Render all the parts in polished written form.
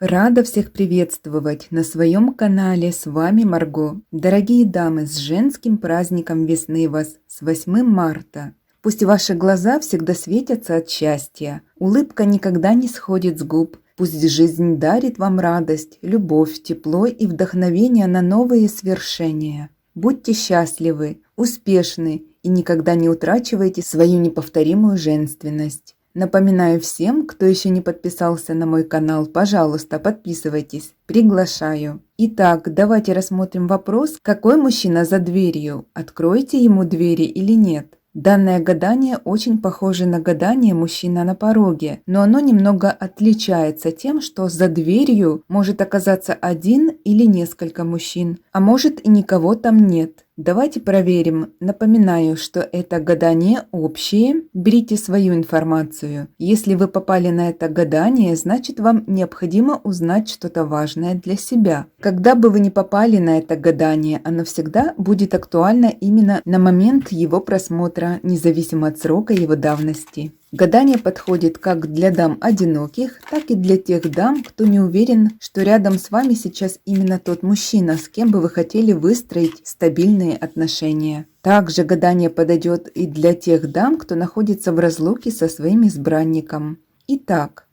Рада всех приветствовать на своем канале, с вами Марго. Дорогие дамы, с женским праздником весны вас, с 8 марта. Пусть ваши глаза всегда светятся от счастья, улыбка никогда не сходит с губ. Пусть жизнь дарит вам радость, любовь, тепло и вдохновение на новые свершения. Будьте счастливы, успешны и никогда не утрачивайте свою неповторимую женственность. Напоминаю всем, кто еще не подписался на мой канал, пожалуйста, подписывайтесь, приглашаю. Итак, давайте рассмотрим вопрос, какой мужчина за дверью, откроете ему двери или нет. Данное гадание очень похоже на гадание «Мужчина на пороге», но оно немного отличается тем, что за дверью может оказаться один или несколько мужчин, а может и никого там нет. Давайте проверим. Напоминаю, что это гадание общее. Берите свою информацию. Если вы попали на это гадание, значит вам необходимо узнать что-то важное для себя. Когда бы вы ни попали на это гадание, оно всегда будет актуально именно на момент его просмотра, независимо от срока его давности. Гадание подходит как для дам одиноких, так и для тех дам, кто не уверен, что рядом с вами сейчас именно тот мужчина, с кем бы вы хотели выстроить стабильные отношения. Также гадание подойдет и для тех дам, кто находится в разлуке со своим избранником. Итак,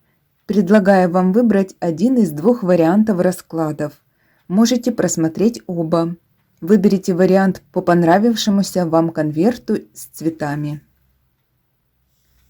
предлагаю вам выбрать один из двух вариантов раскладов. Можете просмотреть оба. Выберите вариант по понравившемуся вам конверту с цветами.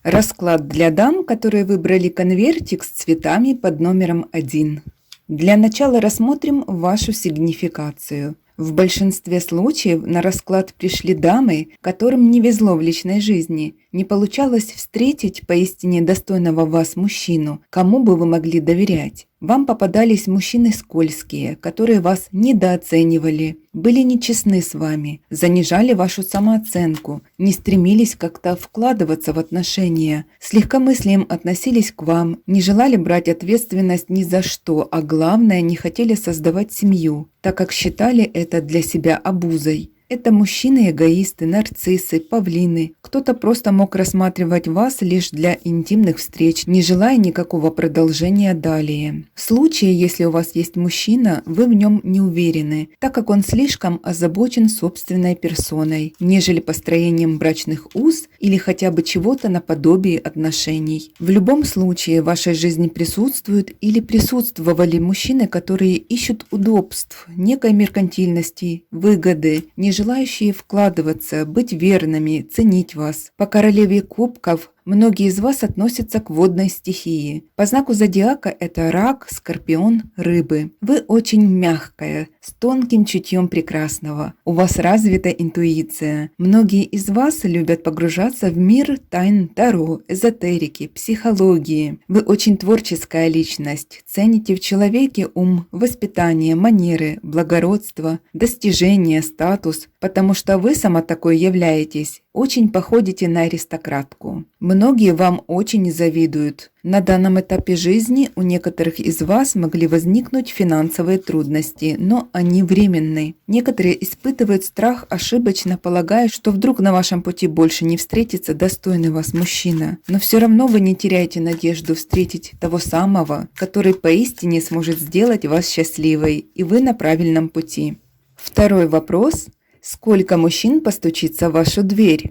Расклад для дам, которые выбрали конвертик с цветами под номером 1. Для начала рассмотрим вашу сигнификацию. В большинстве случаев на расклад пришли дамы, которым не везло в личной жизни, не получалось встретить поистине достойного вас мужчину, кому бы вы могли доверять. Вам попадались мужчины скользкие, которые вас недооценивали, были нечестны с вами, занижали вашу самооценку, не стремились как-то вкладываться в отношения, с легкомыслием относились к вам, не желали брать ответственность ни за что, а главное, не хотели создавать семью, так как считали это для себя обузой. Это мужчины-эгоисты, нарциссы, павлины. Кто-то просто мог рассматривать вас лишь для интимных встреч, не желая никакого продолжения далее. В случае, если у вас есть мужчина, вы в нем не уверены, так как он слишком озабочен собственной персоной, нежели построением брачных уз или хотя бы чего-то наподобие отношений. В любом случае, в вашей жизни присутствуют или присутствовали мужчины, которые ищут удобств, некой меркантильности, выгоды, не желающие вкладываться, быть верными, ценить вас. По королеве кубков многие из вас относятся к водной стихии. По знаку зодиака это рак, скорпион, рыбы. Вы очень мягкая, с тонким чутьем прекрасного. У вас развита интуиция. Многие из вас любят погружаться в мир тайн таро, эзотерики, психологии. Вы очень творческая личность. Цените в человеке ум, воспитание, манеры, благородство, достижения, статус, потому что вы сама такой являетесь. Очень походите на аристократку. Многие вам очень завидуют. На данном этапе жизни у некоторых из вас могли возникнуть финансовые трудности, но они временны. Некоторые испытывают страх, ошибочно полагая, что вдруг на вашем пути больше не встретится достойный вас мужчина. Но все равно вы не теряете надежду встретить того самого, который поистине сможет сделать вас счастливой, и вы на правильном пути. Второй вопрос. Сколько мужчин постучится в вашу дверь?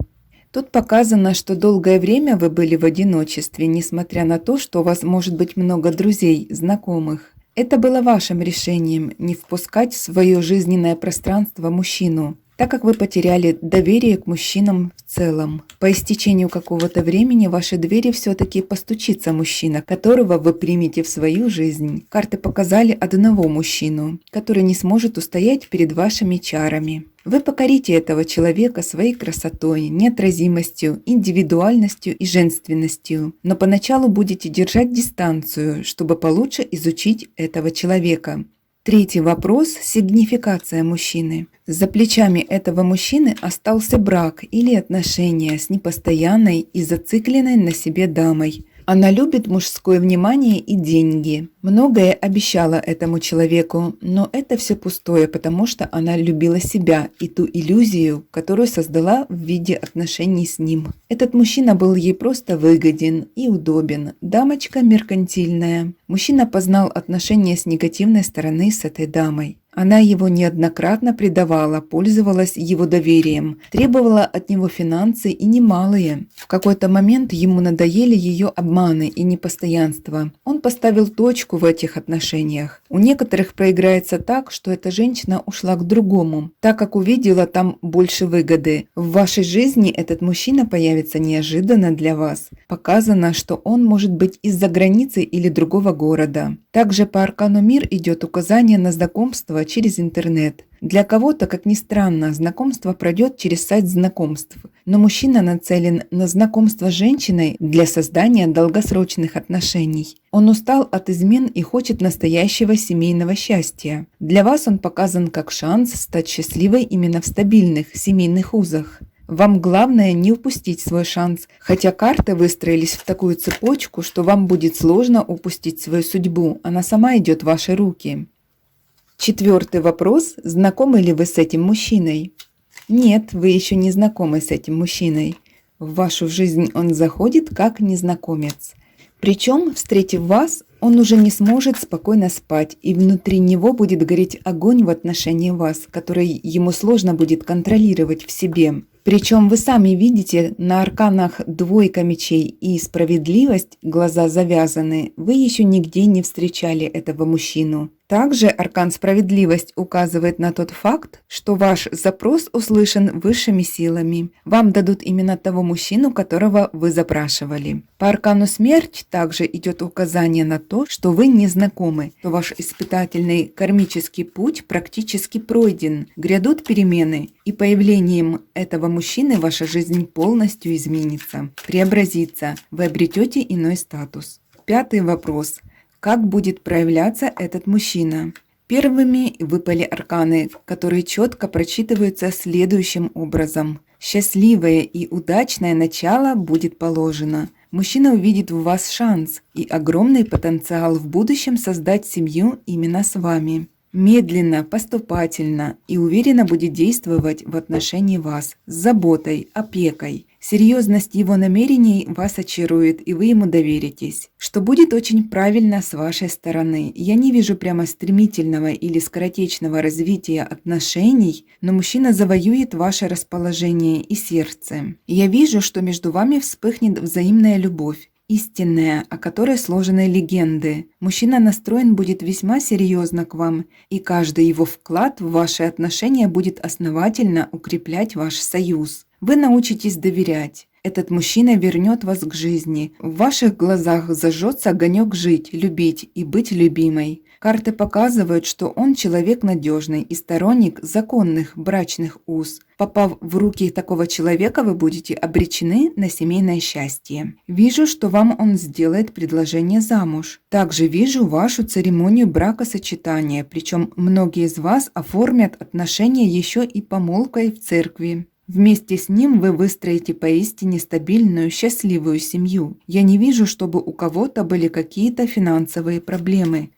Тут показано, что долгое время вы были в одиночестве, несмотря на то, что у вас может быть много друзей, знакомых. Это было вашим решением не впускать в свое жизненное пространство мужчину, так как вы потеряли доверие к мужчинам в целом. По истечению какого-то времени в ваши двери все-таки постучится мужчина, которого вы примете в свою жизнь. Карты показали одного мужчину, который не сможет устоять перед вашими чарами. Вы покорите этого человека своей красотой, неотразимостью, индивидуальностью и женственностью, но поначалу будете держать дистанцию, чтобы получше изучить этого человека. Третий вопрос – сигнификация мужчины. За плечами этого мужчины остался брак или отношения с непостоянной и зацикленной на себе дамой. Она любит мужское внимание и деньги. Многое обещала этому человеку, но это все пустое, потому что она любила себя и ту иллюзию, которую создала в виде отношений с ним. Этот мужчина был ей просто выгоден и удобен. Дамочка меркантильная. Мужчина познал отношения с негативной стороны с этой дамой. Она его неоднократно предавала, пользовалась его доверием, требовала от него финансы и немалые. В какой-то момент ему надоели ее обманы и непостоянство. Он поставил точку в этих отношениях. У некоторых проиграется так, что эта женщина ушла к другому, так как увидела там больше выгоды. В вашей жизни этот мужчина появится неожиданно для вас. Показано, что он может быть из-за границы или другого города. Также по аркану Мир идет указание на знакомство через интернет. Для кого-то, как ни странно, знакомство пройдет через сайт знакомств, но мужчина нацелен на знакомство с женщиной для создания долгосрочных отношений. Он устал от измен и хочет настоящего семейного счастья. Для вас он показан как шанс стать счастливой именно в стабильных семейных узах. Вам главное не упустить свой шанс, хотя карты выстроились в такую цепочку, что вам будет сложно упустить свою судьбу, она сама идет в ваши руки. 4-й вопрос. Знакомы ли вы с этим мужчиной? Нет, вы еще не знакомы с этим мужчиной. В вашу жизнь он заходит как незнакомец. Причем, встретив вас, он уже не сможет спокойно спать, и внутри него будет гореть огонь в отношении вас, который ему сложно будет контролировать в себе. Причем вы сами видите, на арканах двойка мечей и справедливость, глаза завязаны, вы еще нигде не встречали этого мужчину. Также аркан справедливость указывает на тот факт, что ваш запрос услышан высшими силами. Вам дадут именно того мужчину, которого вы запрашивали. По аркану смерть также идет указание на то, что вы не знакомы, то ваш испытательный кармический путь практически пройден. Грядут перемены, и появлением этого мужчины ваша жизнь полностью изменится, преобразится, вы обретете иной статус. 5-й вопрос. Как будет проявляться этот мужчина? Первыми выпали арканы, которые четко прочитываются следующим образом. Счастливое и удачное начало будет положено. Мужчина увидит в вас шанс и огромный потенциал в будущем создать семью именно с вами. Медленно, поступательно и уверенно будет действовать в отношении вас с заботой, опекой. Серьезность его намерений вас очарует, и вы ему доверитесь, что будет очень правильно с вашей стороны. Я не вижу прямо стремительного или скоротечного развития отношений, но мужчина завоюет ваше расположение и сердце. Я вижу, что между вами вспыхнет взаимная любовь. Истинная, о которой сложены легенды. Мужчина настроен будет весьма серьезно к вам, и каждый его вклад в ваши отношения будет основательно укреплять ваш союз. Вы научитесь доверять. Этот мужчина вернет вас к жизни. В ваших глазах зажжется огонек жить, любить и быть любимой. Карты показывают, что он человек надежный и сторонник законных брачных уз. Попав в руки такого человека, вы будете обречены на семейное счастье. Вижу, что вам он сделает предложение замуж. Также вижу вашу церемонию бракосочетания, причем многие из вас оформят отношения еще и помолвкой в церкви. Вместе с ним вы выстроите поистине стабильную, счастливую семью. Я не вижу, чтобы у кого-то были какие-то финансовые проблемы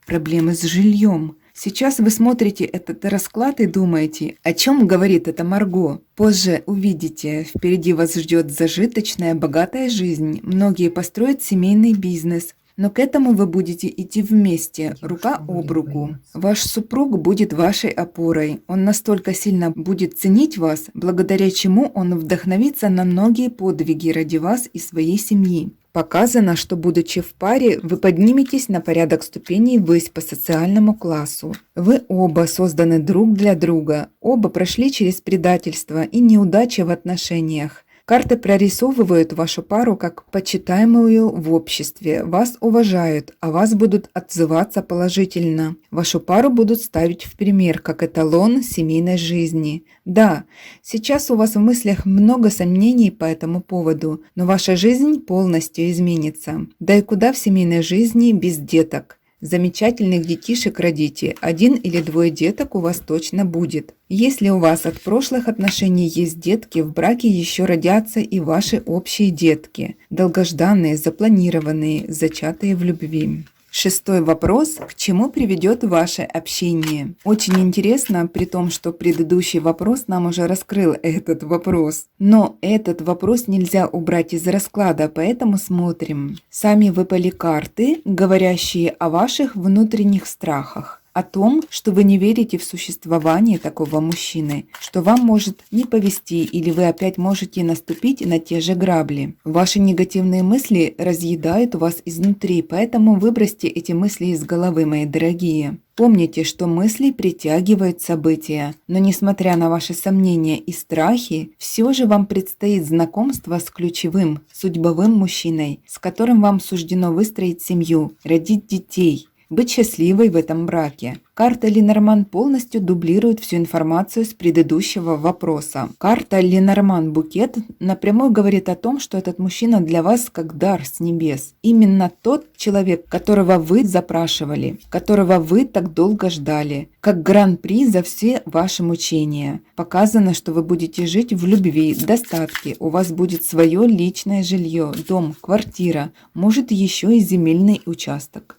с жильем. Сейчас вы смотрите этот расклад и думаете, о чем говорит эта Марго. Позже увидите, впереди вас ждет зажиточная, богатая жизнь. Многие построят семейный бизнес. Но к этому вы будете идти вместе, рука об руку. Ваш супруг будет вашей опорой. Он настолько сильно будет ценить вас, благодаря чему он вдохновится на многие подвиги ради вас и своей семьи. Показано, что, будучи в паре, вы подниметесь на порядок ступеней ввысь по социальному классу. Вы оба созданы друг для друга, оба прошли через предательство и неудачи в отношениях. Карты прорисовывают вашу пару как почитаемую в обществе. Вас уважают, о вас будут отзываться положительно. Вашу пару будут ставить в пример, как эталон семейной жизни. Да, сейчас у вас в мыслях много сомнений по этому поводу, но ваша жизнь полностью изменится. Да и куда в семейной жизни без деток? Замечательных детишек родите, 1 или 2 деток у вас точно будет. Если у вас от прошлых отношений есть детки, в браке еще родятся и ваши общие детки, долгожданные, запланированные, зачатые в любви. 6-й вопрос. К чему приведет ваше общение? Очень интересно, при том, что предыдущий вопрос нам уже раскрыл этот вопрос. Но этот вопрос нельзя убрать из расклада, поэтому смотрим. Сами выпали карты, говорящие о ваших внутренних страхах. О том, что вы не верите в существование такого мужчины, что вам может не повезти или вы опять можете наступить на те же грабли. Ваши негативные мысли разъедают вас изнутри, поэтому выбросьте эти мысли из головы, мои дорогие. Помните, что мысли притягивают события, но несмотря на ваши сомнения и страхи, все же вам предстоит знакомство с ключевым, судьбовым мужчиной, с которым вам суждено выстроить семью, родить детей, быть счастливой в этом браке. Карта Ленорман полностью дублирует всю информацию с предыдущего вопроса. Карта Ленорман-Букет напрямую говорит о том, что этот мужчина для вас как дар с небес. Именно тот человек, которого вы запрашивали, которого вы так долго ждали, как гран-при за все ваши мучения. Показано, что вы будете жить в любви, достатке, у вас будет свое личное жилье, дом, квартира, может еще и земельный участок.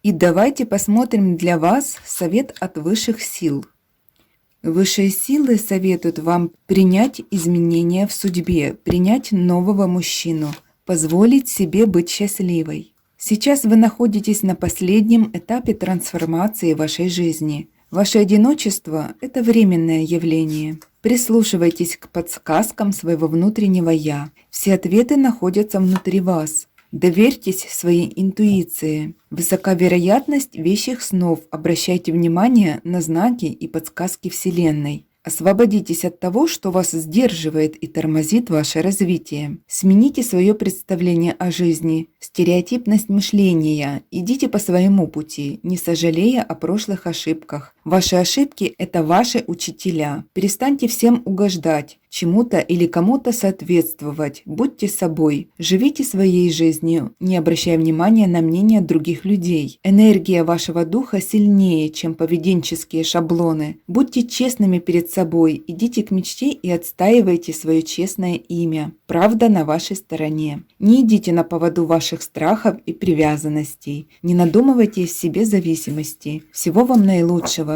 И давайте посмотрим для вас совет от высших сил. Высшие силы советуют вам принять изменения в судьбе, принять нового мужчину, позволить себе быть счастливой. Сейчас вы находитесь на последнем этапе трансформации вашей жизни. Ваше одиночество – это временное явление. Прислушивайтесь к подсказкам своего внутреннего «я». Все ответы находятся внутри вас. Доверьтесь своей интуиции. Высока вероятность вещих снов. Обращайте внимание на знаки и подсказки Вселенной. Освободитесь от того, что вас сдерживает и тормозит ваше развитие. Смените свое представление о жизни, стереотипность мышления. Идите по своему пути, не сожалея о прошлых ошибках. Ваши ошибки – это ваши учителя. Перестаньте всем угождать, чему-то или кому-то соответствовать. Будьте собой. Живите своей жизнью, не обращая внимания на мнение других людей. Энергия вашего духа сильнее, чем поведенческие шаблоны. Будьте честными перед собой. Идите к мечте и отстаивайте свое честное имя. Правда на вашей стороне. Не идите на поводу ваших страхов и привязанностей. Не надумывайте из себе зависимости. Всего вам наилучшего.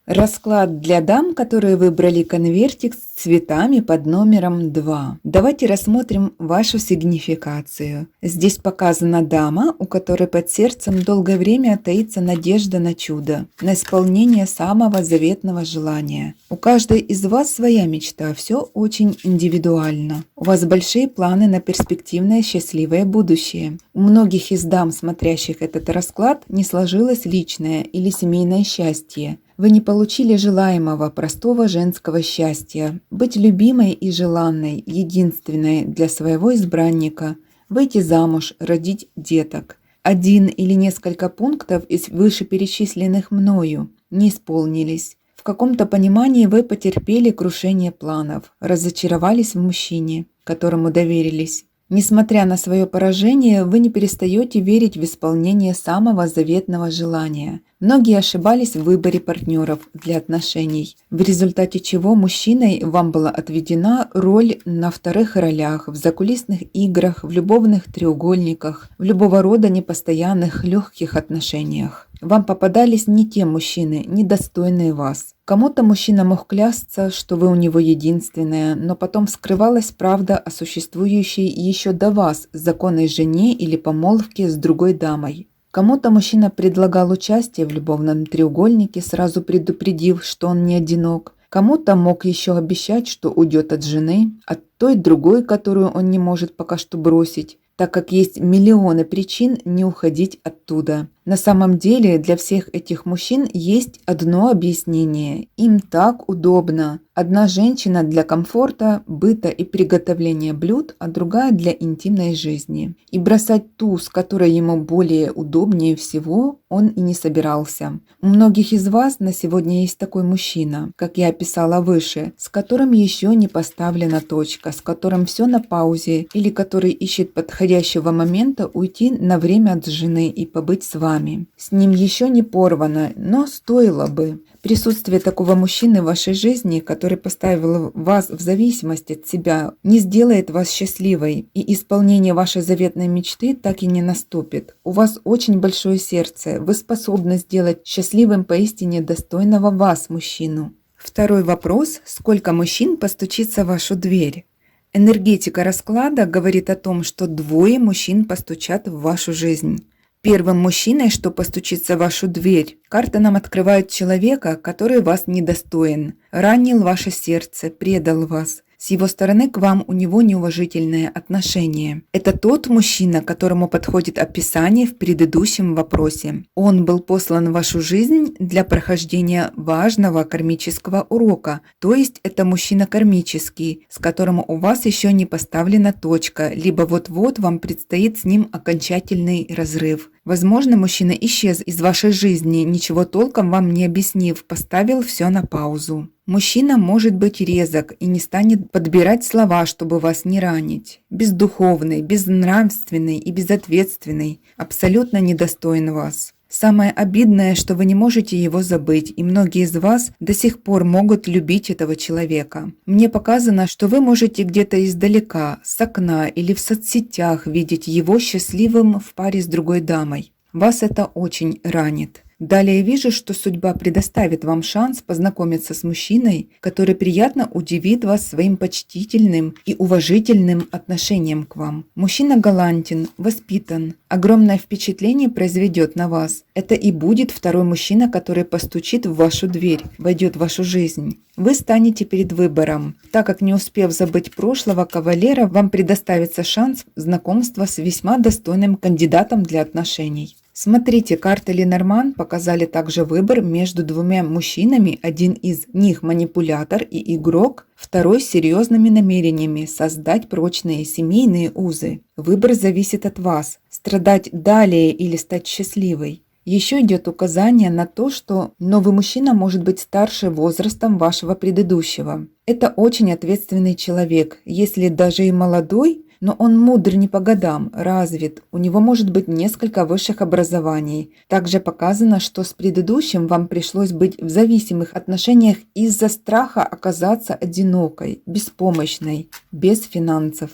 Расклад для дам, которые выбрали конвертик с цветами под номером 2. Давайте рассмотрим вашу сигнификацию. Здесь показана дама, у которой под сердцем долгое время таится надежда на чудо, на исполнение самого заветного желания. У каждой из вас своя мечта, все очень индивидуально. У вас большие планы на перспективное счастливое будущее. У многих из дам, смотрящих этот расклад, не сложилось личное или семейное счастье. Вы не получили желаемого простого женского счастья, быть любимой и желанной, единственной для своего избранника, выйти замуж, родить деток. Один или несколько пунктов из вышеперечисленных мною не исполнились. В каком-то понимании вы потерпели крушение планов, разочаровались в мужчине, которому доверились. Несмотря на свое поражение, вы не перестаете верить в исполнение самого заветного желания. Многие ошибались в выборе партнеров для отношений, в результате чего мужчиной вам была отведена роль на вторых ролях, в закулисных играх, в любовных треугольниках, в любого рода непостоянных легких отношениях. Вам попадались не те мужчины, недостойные вас. Кому-то мужчина мог клясться, что вы у него единственная, но потом вскрывалась правда о существующей еще до вас законной жене или помолвке с другой дамой. Кому-то мужчина предлагал участие в любовном треугольнике, сразу предупредив, что он не одинок. Кому-то мог еще обещать, что уйдет от жены, от той другой, которую он не может пока что бросить, так как есть миллионы причин не уходить оттуда. На самом деле для всех этих мужчин есть одно объяснение. Им так удобно. Одна женщина для комфорта, быта и приготовления блюд, а другая для интимной жизни. И бросать ту, с которой ему более удобнее всего, он и не собирался. У многих из вас на сегодня есть такой мужчина, как я описала выше, с которым еще не поставлена точка, с которым все на паузе, или который ищет подходящего момента уйти на время от жены и побыть с вами. вами. С ним еще не порвано, но стоило бы. Присутствие такого мужчины в вашей жизни, который поставил вас в зависимость от себя, не сделает вас счастливой, и исполнение вашей заветной мечты так и не наступит. У вас очень большое сердце, вы способны сделать счастливым поистине достойного вас мужчину. Второй вопрос: сколько мужчин постучится в вашу дверь? Энергетика расклада говорит о том, что 2 мужчин постучат в вашу жизнь. Первым мужчиной, что постучится в вашу дверь, карта нам открывает человека, который вас недостоин, ранил ваше сердце, предал вас. С его стороны к вам у него неуважительное отношение. Это тот мужчина, которому подходит описание в предыдущем вопросе. Он был послан в вашу жизнь для прохождения важного кармического урока, то есть это мужчина кармический, с которым у вас еще не поставлена точка, либо вот-вот вам предстоит с ним окончательный разрыв. Возможно, мужчина исчез из вашей жизни, ничего толком вам не объяснив, поставил все на паузу. Мужчина может быть резок и не станет подбирать слова, чтобы вас не ранить. Бездуховный, безнравственный и безответственный, абсолютно недостоин вас. Самое обидное, что вы не можете его забыть, и многие из вас до сих пор могут любить этого человека. Мне показано, что вы можете где-то издалека, с окна или в соцсетях видеть его счастливым в паре с другой дамой. Вас это очень ранит. Далее вижу, что судьба предоставит вам шанс познакомиться с мужчиной, который приятно удивит вас своим почтительным и уважительным отношением к вам. Мужчина галантен, воспитан, огромное впечатление произведет на вас. Это и будет второй мужчина, который постучит в вашу дверь, войдет в вашу жизнь. Вы станете перед выбором. Так как не успев забыть прошлого кавалера, вам предоставится шанс знакомства с весьма достойным кандидатом для отношений. Смотрите, карты Ленорман показали также выбор между 2 мужчинами, один из них манипулятор и игрок, второй с серьезными намерениями создать прочные семейные узы. Выбор зависит от вас, страдать далее или стать счастливой. Еще идет указание на то, что новый мужчина может быть старше возрастом вашего предыдущего. Это очень ответственный человек, если даже и молодой, но он мудр не по годам, развит, у него может быть несколько высших образований. Также показано, что с предыдущим вам пришлось быть в зависимых отношениях из-за страха оказаться одинокой, беспомощной, без финансов.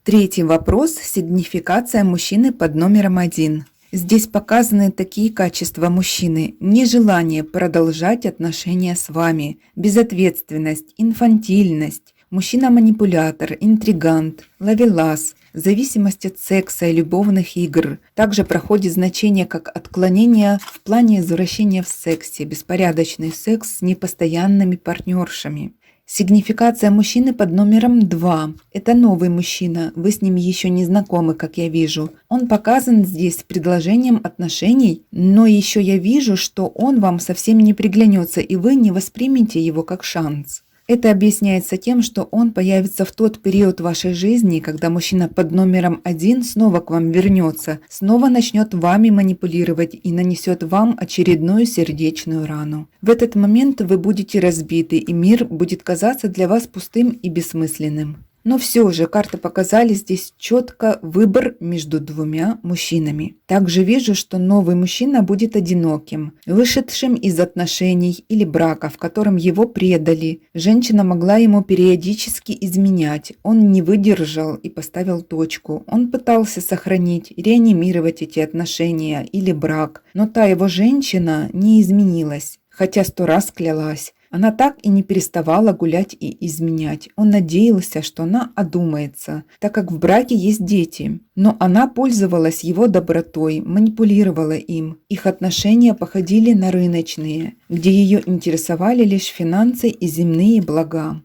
Третий вопрос – сигнификация мужчины под номером 1. Здесь показаны такие качества мужчины: нежелание продолжать отношения с вами, безответственность, инфантильность, мужчина-манипулятор, интригант, ловелас, зависимость от секса и любовных игр. Также проходит значение как отклонение в плане извращения в сексе, беспорядочный секс с непостоянными партнершами. Сигнификация мужчины под номером 2. Это новый мужчина, вы с ним еще не знакомы, как я вижу. Он показан здесь с предложением отношений, но еще я вижу, что он вам совсем не приглянется, и вы не воспримете его как шанс. Это объясняется тем, что он появится в тот период вашей жизни, когда мужчина под номером 1 снова к вам вернется, снова начнет вами манипулировать и нанесет вам очередную сердечную рану. В этот момент вы будете разбиты, и мир будет казаться для вас пустым и бессмысленным. Но все же карты показали здесь четко выбор между 2 мужчинами. Также вижу, что новый мужчина будет одиноким, вышедшим из отношений или брака, в котором его предали. Женщина могла ему периодически изменять. Он не выдержал и поставил точку. Он пытался сохранить, реанимировать эти отношения или брак, но та его женщина не изменилась, хотя 100 раз клялась. Она так и не переставала гулять и изменять. Он надеялся, что она одумается, так как в браке есть дети. Но она пользовалась его добротой, манипулировала им. Их отношения походили на рыночные, где ее интересовали лишь финансы и земные блага.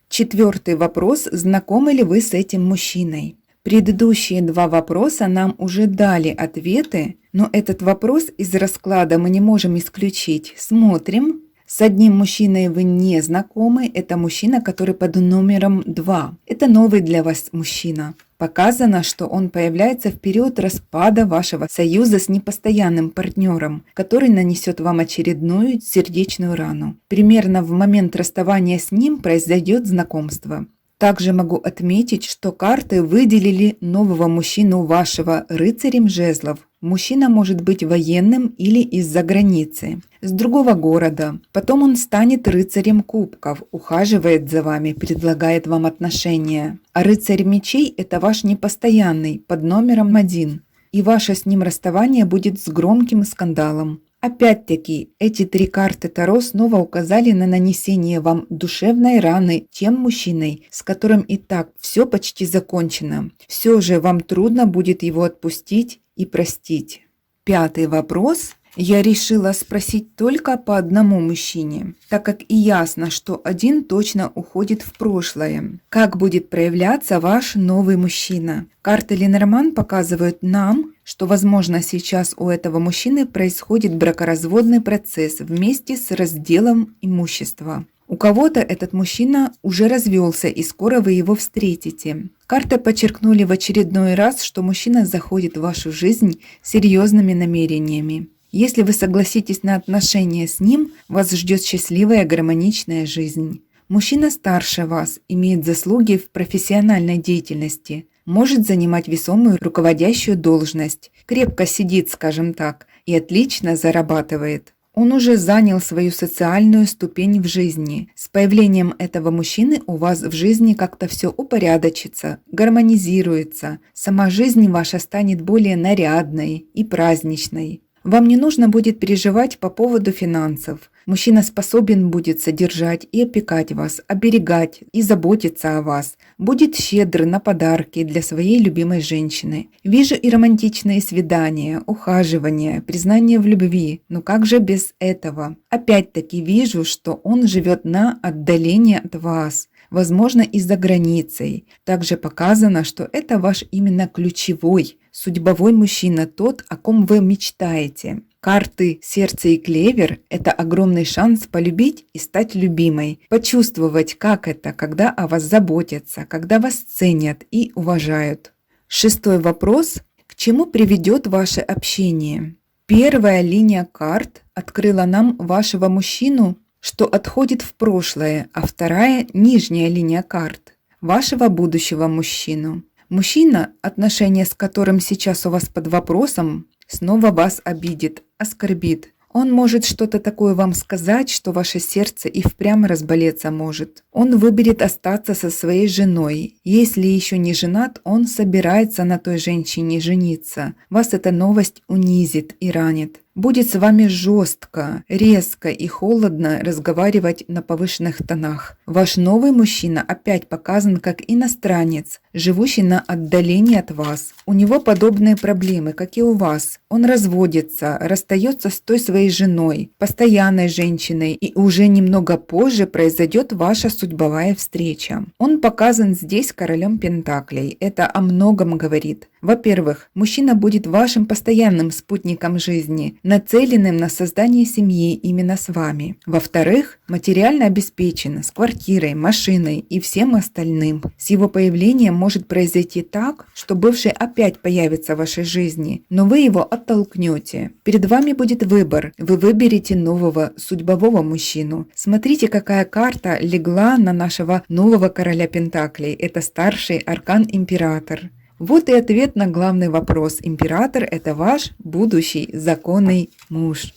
4-й вопрос: знакомы ли вы с этим мужчиной? Предыдущие 2 вопроса нам уже дали ответы, но этот вопрос из расклада мы не можем исключить. Смотрим. С одним мужчиной вы не знакомы, это мужчина, который под номером 2. Это новый для вас мужчина. Показано, что он появляется в период распада вашего союза с непостоянным партнером, который нанесет вам очередную сердечную рану. Примерно в момент расставания с ним произойдет знакомство. Также могу отметить, что карты выделили нового мужчину вашего рыцарем жезлов. Мужчина может быть военным или из-за границы, с другого города. Потом он станет рыцарем кубков, ухаживает за вами, предлагает вам отношения. А рыцарь мечей – это ваш непостоянный, под номером 1. И ваше с ним расставание будет с громким скандалом. Опять-таки, эти 3 карты Таро снова указали на нанесение вам душевной раны тем мужчиной, с которым и так все почти закончено. Все же вам трудно будет его отпустить и простить. 5-й вопрос. Я решила спросить только по одному мужчине, так как и ясно, что один точно уходит в прошлое. Как будет проявляться ваш новый мужчина? Карты Ленорман показывают нам, что, возможно, сейчас у этого мужчины происходит бракоразводный процесс вместе с разделом имущества. У кого-то этот мужчина уже развелся, и скоро вы его встретите. Карты подчеркнули в очередной раз, что мужчина заходит в вашу жизнь с серьезными намерениями. Если вы согласитесь на отношения с ним, вас ждет счастливая гармоничная жизнь. Мужчина старше вас, имеет заслуги в профессиональной деятельности, может занимать весомую руководящую должность, крепко сидит, скажем так, и отлично зарабатывает. Он уже занял свою социальную ступень в жизни. С появлением этого мужчины у вас в жизни как-то все упорядочится, гармонизируется. Сама жизнь ваша станет более нарядной и праздничной. Вам не нужно будет переживать по поводу финансов. Мужчина способен будет содержать и опекать вас, оберегать и заботиться о вас. Будет щедр на подарки для своей любимой женщины. Вижу и романтичные свидания, ухаживания, признание в любви. Но как же без этого? Опять-таки вижу, что он живет на отдалении от вас. Возможно, и за границей. Также показано, что это ваш именно ключевой, судьбовой мужчина, тот, о ком вы мечтаете. Карты «Сердце» и «Клевер» – это огромный шанс полюбить и стать любимой, почувствовать, как это, когда о вас заботятся, когда вас ценят и уважают. 6-й вопрос. К чему приведет ваше общение? Первая линия карт открыла нам вашего мужчину, что отходит в прошлое, а вторая – нижняя линия карт вашего будущего мужчину. Мужчина, отношения с которым сейчас у вас под вопросом, снова вас обидит, оскорбит. Он может что-то такое вам сказать, что ваше сердце и впрямь разболеться может. Он выберет остаться со своей женой. Если еще не женат, он собирается на той женщине жениться. Вас эта новость унизит и ранит. Будет с вами жестко, резко и холодно разговаривать на повышенных тонах. Ваш новый мужчина опять показан как иностранец, живущий на отдалении от вас. У него подобные проблемы, как и у вас. Он разводится, расстается с той своей женой, постоянной женщиной, и уже немного позже произойдет ваша судьбовая встреча. Он показан здесь королем пентаклей. Это о многом говорит. Во-первых, мужчина будет вашим постоянным спутником жизни, нацеленным на создание семьи именно с вами. Во-вторых, материально обеспечен, с квартирой, машиной и всем остальным. С его появлением может произойти так, что бывший опять появится в вашей жизни, но вы его оттолкнете. Перед вами будет выбор. Вы выберете нового судьбового мужчину. Смотрите, какая карта легла на нашего нового короля пентаклей. Это старший аркан император. Вот и ответ на главный вопрос. Император – это ваш будущий законный муж.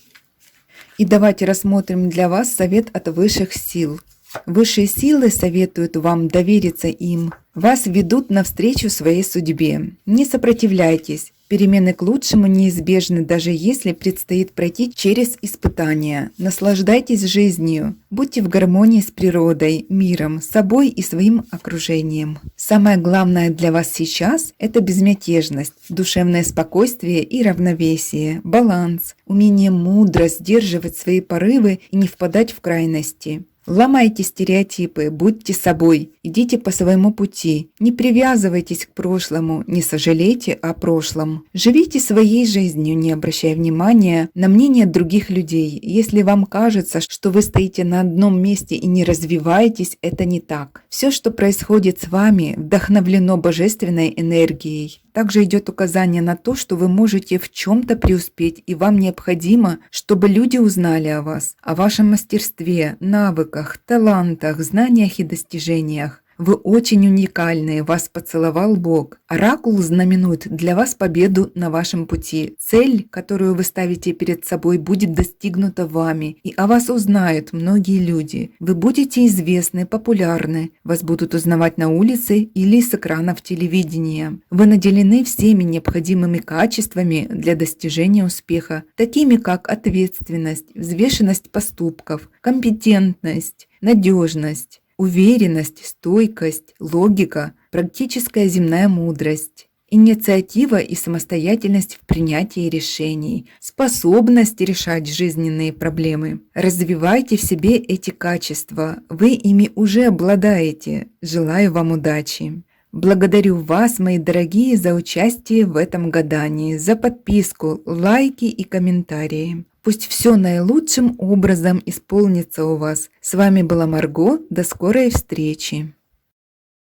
И давайте рассмотрим для вас совет от высших сил. Высшие силы советуют вам довериться им. Вас ведут навстречу своей судьбе. Не сопротивляйтесь. Перемены к лучшему неизбежны, даже если предстоит пройти через испытания. Наслаждайтесь жизнью. Будьте в гармонии с природой, миром, собой и своим окружением. Самое главное для вас сейчас – это безмятежность, душевное спокойствие и равновесие, баланс, умение мудро сдерживать свои порывы и не впадать в крайности. Ломайте стереотипы, будьте собой, идите по своему пути, не привязывайтесь к прошлому, не сожалейте о прошлом. Живите своей жизнью, не обращая внимания на мнение других людей. Если вам кажется, что вы стоите на одном месте и не развиваетесь, это не так. Все, что происходит с вами, вдохновлено божественной энергией. Также идет указание на то, что вы можете в чем-то преуспеть, и вам необходимо, чтобы люди узнали о вас, о вашем мастерстве, навыках, талантах, знаниях и достижениях. Вы очень уникальные, вас поцеловал Бог. Оракул знаменует для вас победу на вашем пути. Цель, которую вы ставите перед собой, будет достигнута вами, и о вас узнают многие люди. Вы будете известны, популярны, вас будут узнавать на улице или с экранов телевидения. Вы наделены всеми необходимыми качествами для достижения успеха, такими как ответственность, взвешенность поступков, компетентность, надежность, уверенность, стойкость, логика, практическая земная мудрость, инициатива и самостоятельность в принятии решений, способность решать жизненные проблемы. Развивайте в себе эти качества, вы ими уже обладаете. Желаю вам удачи. Благодарю вас, мои дорогие, за участие в этом гадании, за подписку, лайки и комментарии. Пусть все наилучшим образом исполнится у вас. С вами была Марго. До скорой встречи.